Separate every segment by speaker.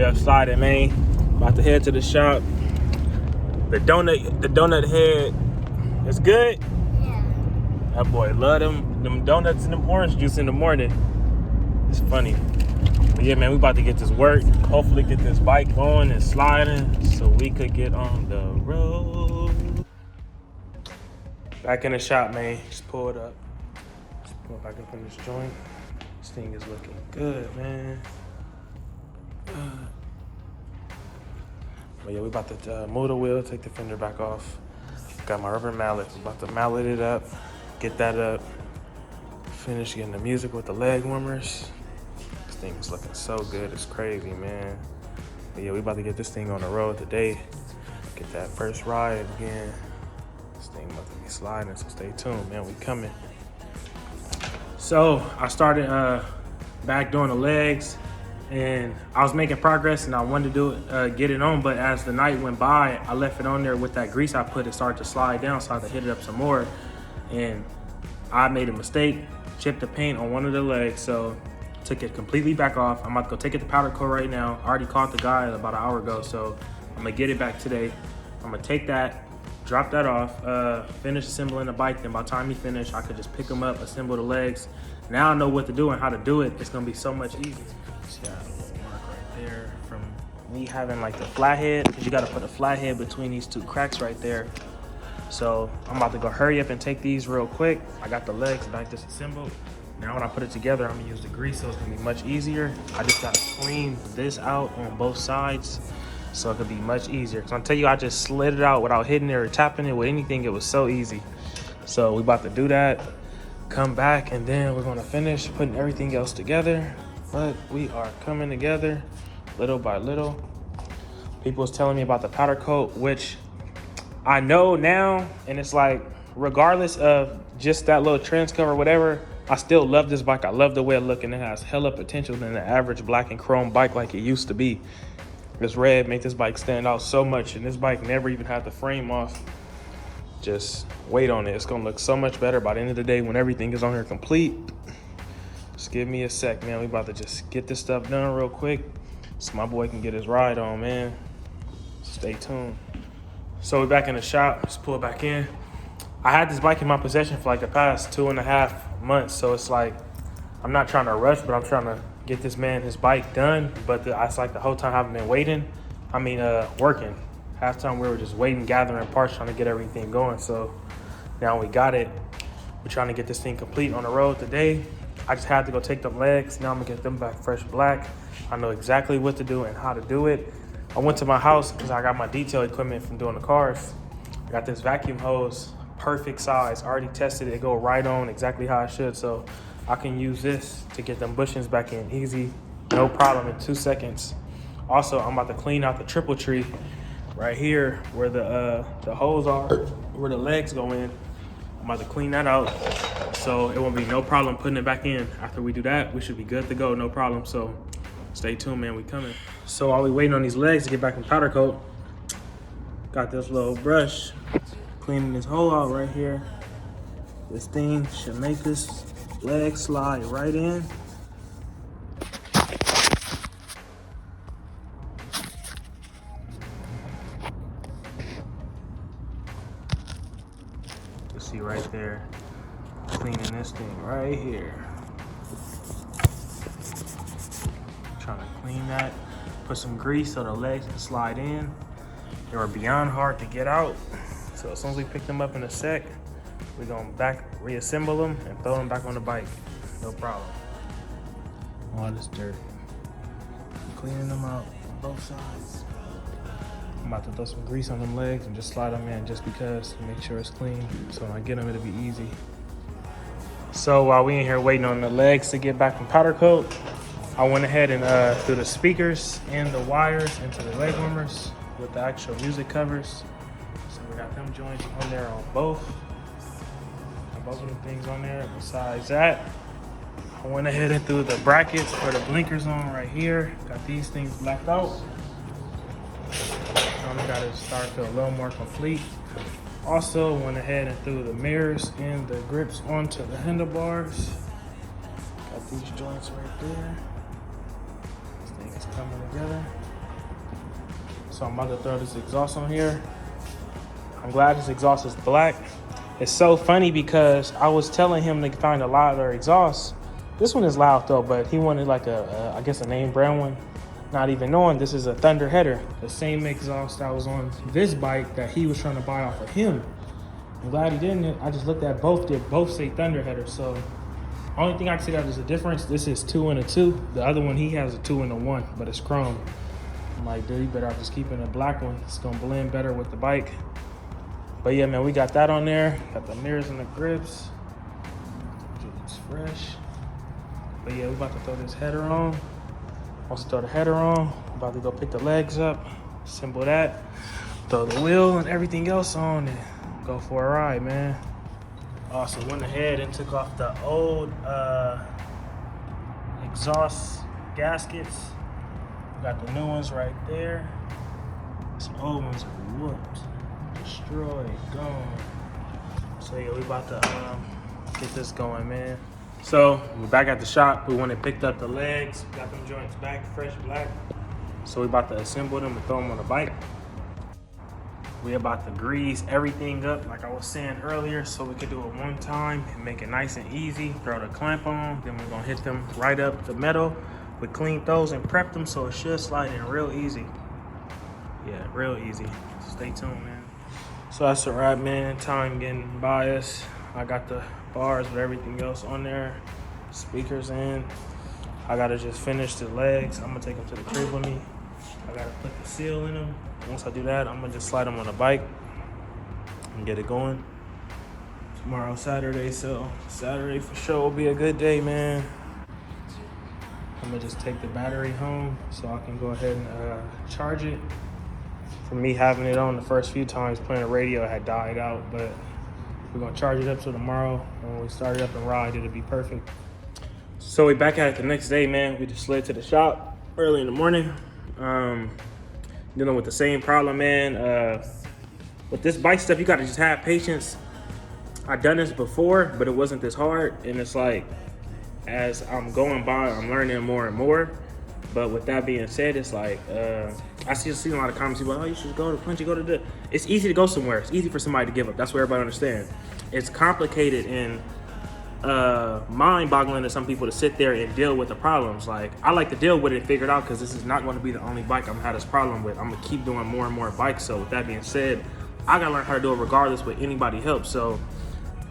Speaker 1: Yeah, sliding, man. About to head to the shop. The donut head is good.
Speaker 2: Yeah.
Speaker 1: That boy love them donuts and them orange juice in the morning. It's funny. But yeah, man, we about to get this work. Hopefully get this bike going and sliding so we could get on the road. Back in the shop, man. Just pull it up. Just pull it back up in this joint. This thing is looking good, man. But yeah, we about to move the wheel, take the fender back off. Got my rubber mallet. I'm about to mallet it up, get that up. Finish getting the music with the leg warmers. This thing is looking so good. It's crazy, man. But yeah, we about to get this thing on the road today. Get that first ride again. This thing about to be sliding, so stay tuned, man. We coming. So I started back doing the legs, and I was making progress, and I wanted to do it, get it on. But as the night went by, I left it on there with that grease I put. It started to slide down, so I had to hit it up some more. And I made a mistake, chipped the paint on one of the legs, so took it completely back off. I'm about to go take it to powder coat right now. I already called the guy about an hour ago, so I'm gonna get it back today. I'm gonna take that, drop that off, finish assembling the bike. Then by the time he finished, I could just pick them up, assemble the legs. Now I know what to do and how to do it. It's gonna be so much easier. See, I have a little mark right there from me having like the flathead, because you gotta put a flathead between these two cracks right there. So I'm about to go hurry up and take these real quick. I got the legs back disassembled. Now when I put it together, I'm gonna use the grease, so it's gonna be much easier. I just gotta clean this out on both sides, so it could be much easier. Cause I'll tell you, I just slid it out without hitting it or tapping it with anything. It was so easy. So we about to do that, come back, and then we're gonna finish putting everything else together. But we are coming together little by little. People was telling me about the powder coat, which I know now, and it's like, regardless of just that little trans cover or whatever, I still love this bike. I love the way it looks, and it has hella potential than the average black and chrome bike like it used to be. This red make this bike stand out so much, and this bike never even had the frame off. Just wait on it. It's gonna look so much better by the end of the day when everything is on here complete. Just give me a sec, man. We about to just get this stuff done real quick so my boy can get his ride on, man. Stay tuned. So we're back in the shop. Just pull it back in. I had this bike in my possession for like the past 2.5 months, so it's like I'm not trying to rush, but I'm trying to get this man his bike done. But it's like the whole time I've been waiting. Working. Half time we were just waiting, gathering parts, trying to get everything going. So now we got it. We're trying to get this thing complete on the road today. I just had to go take them legs. Now I'm gonna get them back fresh black. I know exactly what to do and how to do it. I went to my house because I got my detail equipment from doing the cars. I got this vacuum hose, perfect size. I already tested it. It go right on exactly how I should. So I can use this to get them bushings back in easy, no problem, in 2 seconds. Also, I'm about to clean out the triple tree right here where the holes are, where the legs go in. I'm about to clean that out, so it won't be no problem putting it back in. After we do that, we should be good to go, no problem. So stay tuned, man, we coming. So while we waiting on these legs to get back in powder coat, got this little brush, cleaning this hole out right here. This thing should make this leg slide right in. You see right there, cleaning this thing right here. Trying to clean that, put some grease so the legs can slide in. They were beyond hard to get out. So as soon as we pick them up in a sec, we're gonna reassemble them and throw them back on the bike. No problem. All this dirt. Cleaning them out on both sides. I'm about to throw some grease on them legs and just slide them in just because, to make sure it's clean. So when I get them, it'll be easy. So while we in here waiting on the legs to get back from powder coat, I went ahead and threw the speakers and the wires into the leg warmers with the actual music covers. So we got them joints on there on both. Got both of the things on there. Besides that, I went ahead and threw the brackets for the blinkers on right here. Got these things blacked out. Now we got it start to feel a little more complete. Also went ahead and threw the mirrors and the grips onto the handlebars. Got these joints right there. This thing is coming together. So I'm about to throw this exhaust on here. I'm glad this exhaust is black. It's so funny because I was telling him to find a louder exhaust. This one is loud though, but he wanted like I guess a name brand one. Not even knowing this is a Thunder header. The same exhaust that was on this bike that he was trying to buy off of him. I'm glad he didn't. I just looked at both. They both say Thunder header. So only thing I can see that is a difference. This is 2 and a 2. The other one, he has a 2 and a 1, but it's chrome. I'm like, dude, you better just keep it a black one. It's gonna blend better with the bike. But yeah, man, we got that on there. Got the mirrors and the grips. It looks fresh. But yeah, we about to throw this header on. Once we throw the header on, I'm about to go pick the legs up, assemble that, throw the wheel and everything else on, and go for a ride, man. Also went ahead and took off the old exhaust gaskets. Got the new ones right there. Some old ones are whooped, destroyed, gone. So yeah, we about to get this going, man. So we're back at the shop. We went and picked up the legs. Got them joints back, fresh black. So we about to assemble them and throw them on the bike. We about to grease everything up like I was saying earlier, so we could do it one time and make it nice and easy. Throw the clamp on, then we're gonna hit them right up the metal. We cleaned those and prepped them, so it should slide in real easy. Yeah, real easy. Stay tuned, man. So that's a wrap, man. Time getting by us. I got the bars with everything else on there. Speakers in. I gotta just finish the legs. I'm gonna take them to the crib with me. I gotta put the seal in them. Once I do that, I'm gonna just slide them on the bike and get it going. Tomorrow, Saturday, so Saturday for sure will be a good day, man. I'm gonna just take the battery home so I can go ahead and charge it. For me having it on the first few times playing the radio, it had died out, but we're gonna charge it up till tomorrow. When we start it up and ride, it'll be perfect. So we back at it the next day, man. We just slid to the shop early in the morning. Dealing with the same problem, man. With this bike stuff, you gotta just have patience. I've done this before, but it wasn't this hard. And it's like, as I'm going by, I'm learning more and more. But with that being said, it's like, I see a lot of comments about, oh, you should go to Punchy, go to the. It's easy to go somewhere. It's easy for somebody to give up. That's what everybody understands. It's complicated and mind-boggling to some people to sit there and deal with the problems. Like, I like to deal with it and figure it out because this is not going to be the only bike I'm gonna have this problem with. I'm gonna keep doing more and more bikes. So with that being said, I gotta learn how to do it regardless with anybody help. So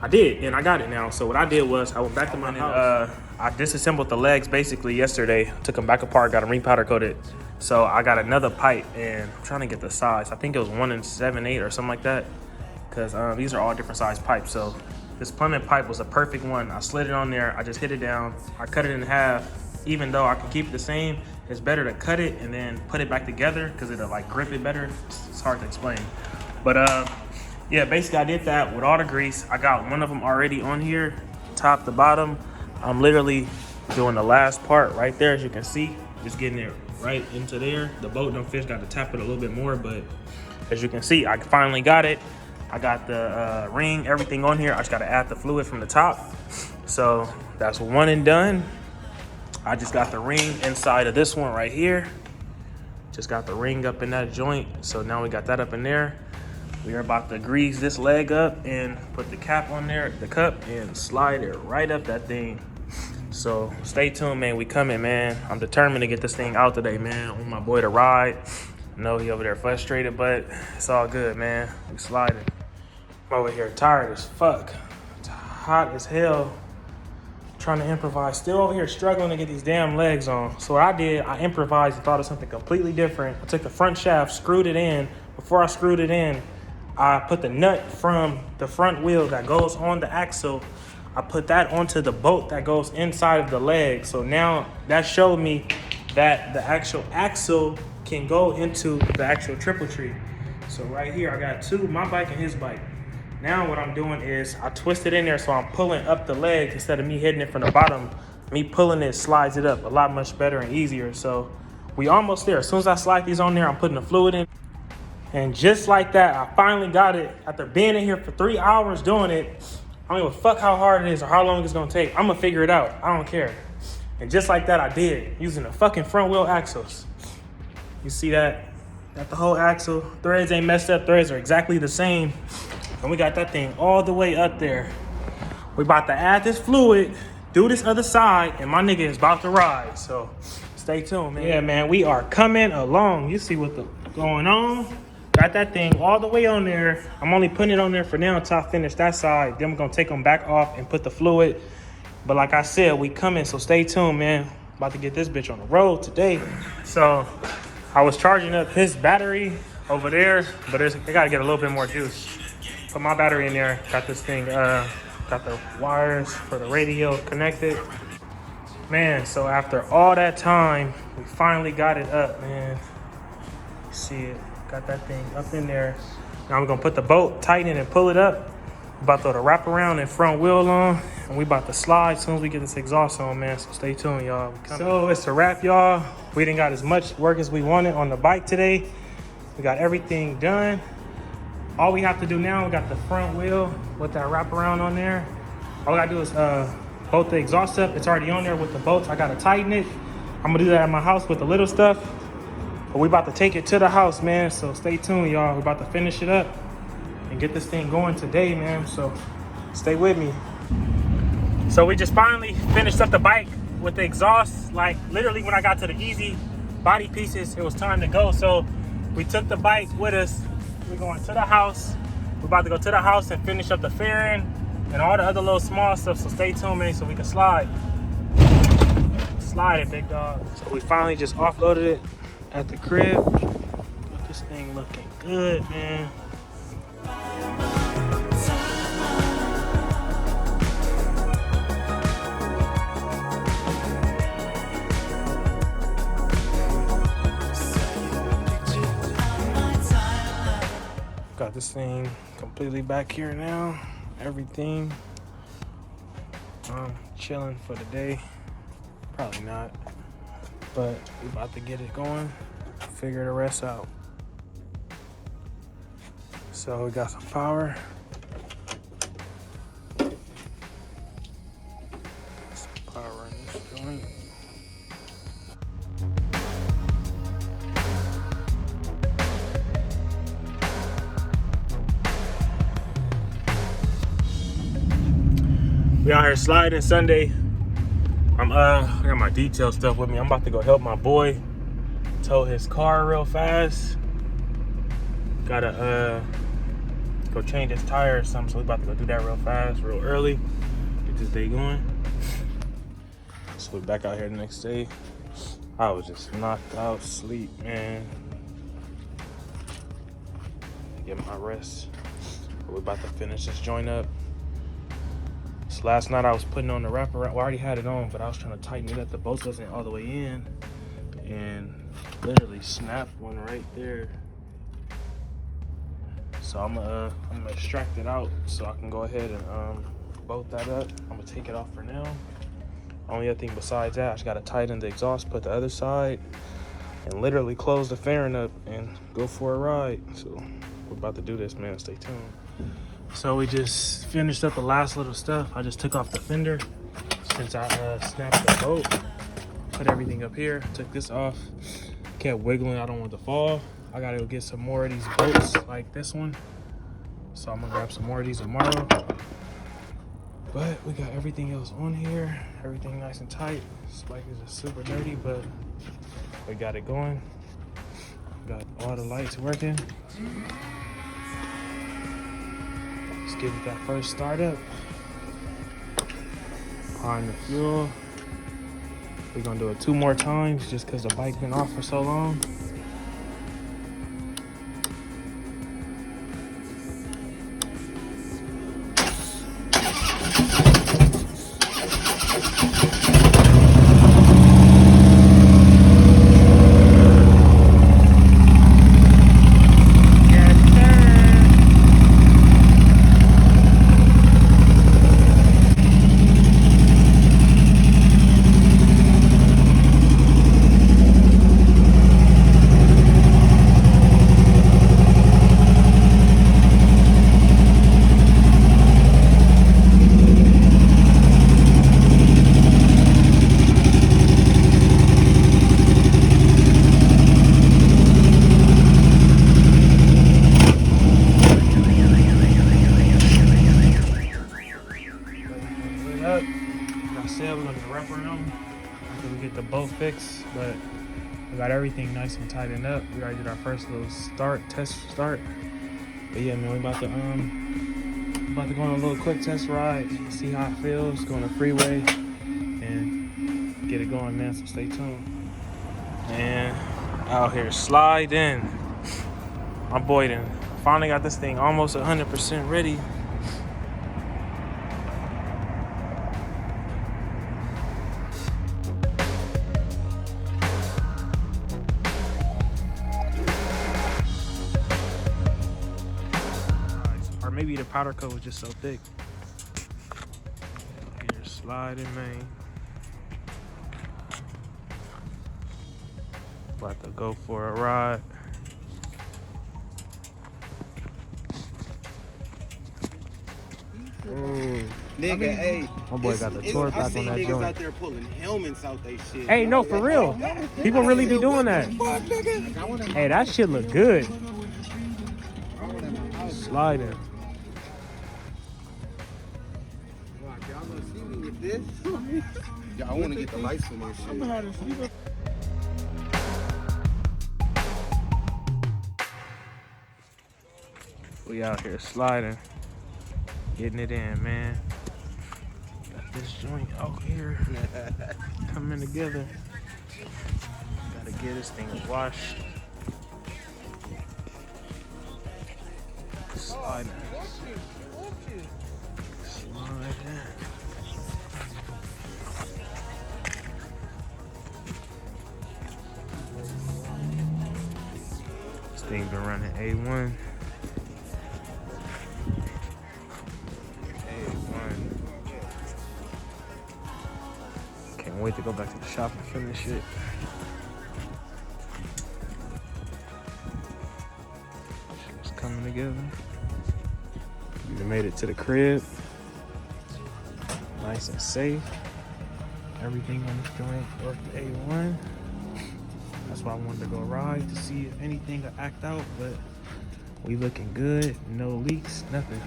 Speaker 1: I did, and I got it now. So what I did was I went back to my house. I disassembled the legs basically yesterday. Took them back apart, got them repowder coated. So I got another pipe, and I'm trying to get the size. I think it was 1 7/8 or something like that, because these are all different size pipes. So this plumbing pipe was a perfect one. I slid it on there. I just hit it down. I cut it in half. Even though I can keep it the same, it's better to cut it and then put it back together because it'll like grip it better. It's hard to explain, but yeah, basically I did that with all the grease. I got one of them already on here, top to bottom. I'm literally doing the last part right there, as you can see, just getting it right into there. The boat don't fish, got to tap it a little bit more, but as you can see, I finally got it. I got the ring, everything on here. I just got to add the fluid from the top. So that's one and done. I just got the ring inside of this one right here. Just got the ring up in that joint. So now we got that up in there. We are about to grease this leg up and put the cap on there, the cup, and slide it right up that thing. So stay tuned, man. We coming, man. I'm determined to get this thing out today, man. I want my boy to ride. I know he over there frustrated, but it's all good, man. We sliding. I'm over here tired as fuck. It's hot as hell. Trying to improvise. Still over here struggling to get these damn legs on. So what I did, I improvised and thought of something completely different. I took the front shaft, screwed it in. Before I screwed it in, I put the nut from the front wheel that goes on the axle. I put that onto the bolt that goes inside of the leg. So now that showed me that the actual axle can go into the actual triple tree. So right here, I got two, my bike and his bike. Now what I'm doing is I twist it in there so I'm pulling up the leg instead of me hitting it from the bottom. Me pulling it slides it up a lot much better and easier. So we almost there. As soon as I slide these on there, I'm putting the fluid in. And just like that, I finally got it. After being in here for 3 hours doing it, I don't give a fuck how hard it is or how long it's gonna take. I'm gonna figure it out. I don't care. And just like that, I did, using the fucking front wheel axles. You see that? Got the whole axle. Threads ain't messed up. Threads are exactly the same. And we got that thing all the way up there. We about to add this fluid, do this other side, and my nigga is about to ride. So stay tuned, man. Yeah, man, we are coming along. You see what's going on. Got that thing all the way on there. I'm only putting it on there for now until I finish that side. Then we're gonna take them back off and put the fluid. But like I said, we coming, so stay tuned, man. About to get this bitch on the road today. So I was charging up his battery over there, but it gotta get a little bit more juice. Put my battery in there. Got this thing, got the wires for the radio connected. Man, so after all that time, we finally got it up, man. You see it, got that thing up in there. Now I'm gonna put the bolt, tighten it and pull it up. About to throw the wraparound and front wheel on, and we about to slide as soon as we get this exhaust on, man. So stay tuned, y'all. So it's a wrap, y'all. We didn't got as much work as we wanted on the bike today. We got everything done. All we have to do now, we got the front wheel with that wraparound on there. All we gotta do is bolt the exhaust up. It's already on there with the bolts. I gotta tighten it. I'm gonna do that at my house with the little stuff. But we about to take it to the house, man. So stay tuned, y'all. We're about to finish it up and get this thing going today, man. So stay with me. So we just finally finished up the bike with the exhaust. Like literally when I got to the easy body pieces, it was time to go. So we took the bike with us. We're going to the house. We're about to go to the house and finish up the fairing and all the other little small stuff. So stay tuned, man, so we can slide. Slide it, big dog. So we finally just offloaded it at the crib. Got this thing looking good, man. Got this thing completely back here now. Everything. I'm chilling for the day. Probably not. But we about to get it going. Figure the rest out. So we got some power. Some power in this joint. We out here sliding Sunday. I got my detail stuff with me. I'm about to go help my boy tow his car real fast. Gotta go change his tire or something, so we about to go do that real fast, real early. Get this day going. So we're back out here the next day. I was just knocked out, sleep, man. Get my rest. But we're about to finish this joint up. So last night I was putting on the wraparound. Well, I already had it on, but I was trying to tighten it up. The bolt wasn't all the way in, and literally snapped one right there. So I'm gonna extract it out so I can go ahead and bolt that up. I'm gonna take it off for now. Only other thing besides that, I just gotta tighten the exhaust, put the other side, and literally close the fairing up and go for a ride. So we're about to do this, man. Stay tuned. So we just finished up the last little stuff. I just took off the fender since I snapped the bolt. Put everything up here, took this off. Kept wiggling, I don't want it to fall. I gotta go get some more of these bolts like this one. So I'm gonna grab some more of these tomorrow. But we got everything else on here. Everything nice and tight. Spike is just super dirty, but we got it going. Got all the lights working. Let's give it that first start up. On the fuel. We're gonna do it 2 more times just because the bike been off for so long. fix, but we got everything nice and tightened up. We already did our first little test start. But yeah, man, we about to go on a little quick test ride, see how it feels, go on the freeway, and get it going, man. So stay tuned. And out here sliding. My boy done finally got this thing almost 100% ready. Or maybe the powder coat was just so thick. Here, sliding, man. About to go for a ride. Ooh.
Speaker 2: Nigga, hey.
Speaker 1: My boy got the torque back on that
Speaker 2: niggas
Speaker 1: joint.
Speaker 2: out there pulling helmets out they shit.
Speaker 1: Hey, no, for real. People really be doing that. Hey, that shit look good. Sliding.
Speaker 2: Y'all gonna see me with this? Y'all wanna get the lights for my shit.
Speaker 1: We out here sliding. Getting it in, man. Got this joint out here coming together. Gotta get this thing washed. Sliding. Sliding. This thing been running A1. Can't wait to go back to the shop and finish it. Shit's coming together. We done made it to the crib. Nice and safe. Everything on this joint worked A1. That's why I wanted to go ride to see if anything will act out, but we looking good. No leaks, nothing.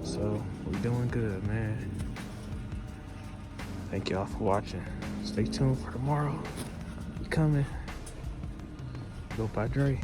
Speaker 1: So we doing good, man. Thank y'all for watching. Stay tuned for tomorrow. We coming. BUILTBYDRE.